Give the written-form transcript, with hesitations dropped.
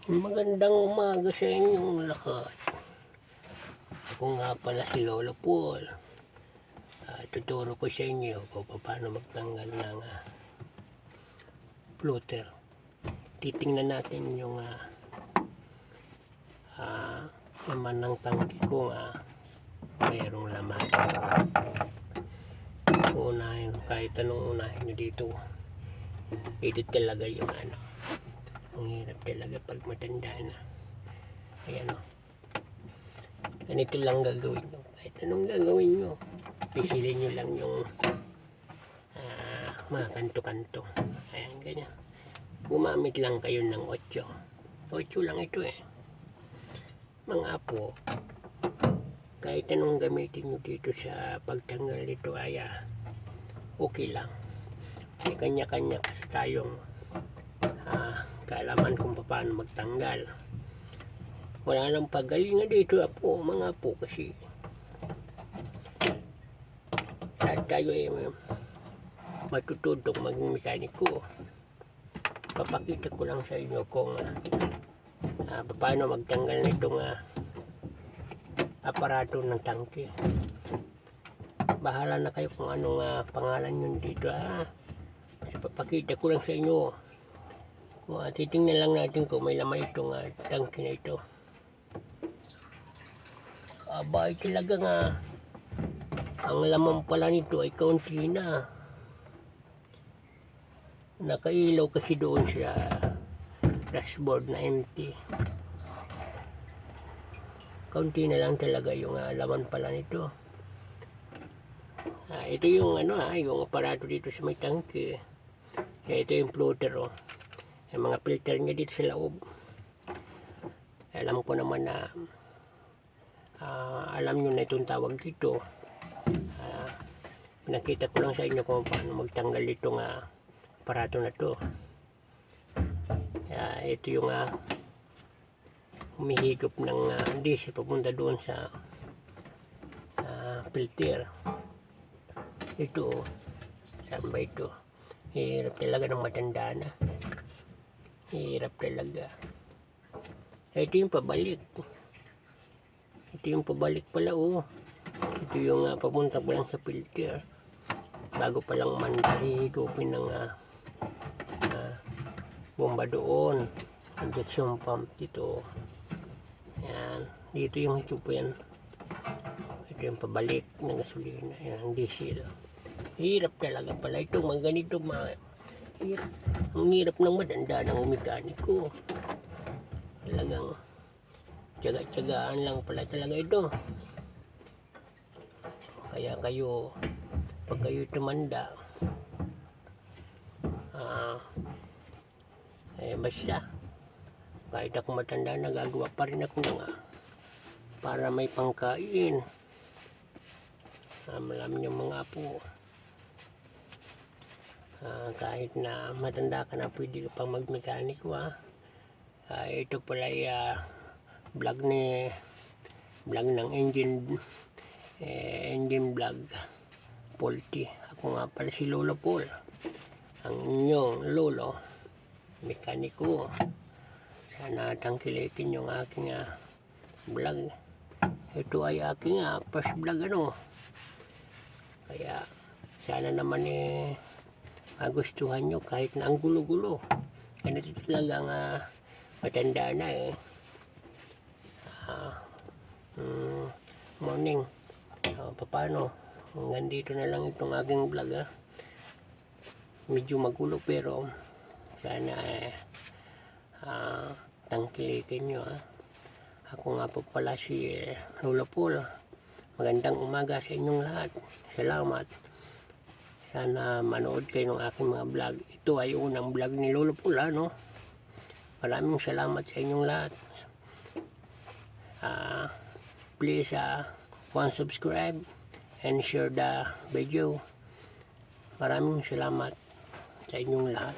Magandang umaga sa inyong lahat. Ako nga pala si Lolo Paul. Tuturo ko sa inyo kung paano magtanggal ng floater. Titingnan natin yung laman ng tangke kung mayroong laman. Unahin, kahit anong unahin nyo dito, ito talaga yung ang hirap talaga pag matanda na. Ayan o. Ganito lang gagawin nyo. Kahit anong gagawin nyo, pisilin nyo lang yung mga kanto-kanto. Ayan, ganyan. Gumamit lang kayo ng 8. 8 lang ito eh. Mga apo, kahit anong gamitin nyo dito sa pagtanggal nito ay okay lang. May kanya-kanya kasi tayong kaalaman kung paano magtanggal. Wala nang pagalingan dito mga apo, kasi lahat tayo ay matututong maging mekaniko. Papakita ko lang sa inyo kung paano magtanggal nitong aparato ng tangke. Bahala na kayo kung anong pangalan nyo dito. Papakita ko lang sa inyo. Titingnan lang natin kung may laman itong tangke na ito. Abay talaga ang laman pala nito ay kaunti na. Nakailaw kasi doon sa dashboard na empty. Kaunti na lang talaga yung laman pala nito. Ito yung yung aparato dito sa may tangke. Ito yung floater yung mga filter niya dito sa loob. Alam ko naman na alam nyo na itong tawag dito. Pinakita ko lang sa inyo kung paano magtanggal itong aparato na to. Ito yung humihigop ng diesel papunta doon sa filter. Ito saan ba ito? Hirap talaga ng matanda na. Hirap talaga. Ito yung pabalik. Ito yung pabalik pala Ito yung papunta pa lang sa filter. Bago pa lang man hihigupin ng bomba doon. Injection pump dito. Ayan. Dito yung higupin. Ito yung pabalik ng gasolina. Ayan, diesel. Hirap talaga pala ito. Mga ganito hirap. Ang hirap ng matanda ng mekaniko. Talagang tiyaga-tiyagaan lang pala talaga ito. Kaya kayo, pag kayo tumanda, basta kahit ako matanda, nagagawa pa rin ako para may pangkain. Malam yung mga apo. Kahit na matanda ka na, pwede ka pang magmekaniko. Ito pala ay vlog ng engine vlog Paul T. Ako nga pala si Lolo Paul, ang inyong lolo mekaniko. Sana tangkilikin yung aking vlog. Ito ay aking first vlog kaya sana naman magustuhan nyo kahit na ang gulo-gulo. Ganito talagang matanda na morning. Paano? Hanggang dito na lang itong aking vlog. Medyo magulo pero sana tangkilikin nyo. Ako nga po pala si Lolo Paul. Magandang umaga sa inyong lahat. Salamat. Sana manood kayo ng aking mga vlog. Ito ay unang vlog ni Lolo Paul. Maraming salamat sa inyong lahat. Please subscribe and share the video. Maraming salamat sa inyong lahat.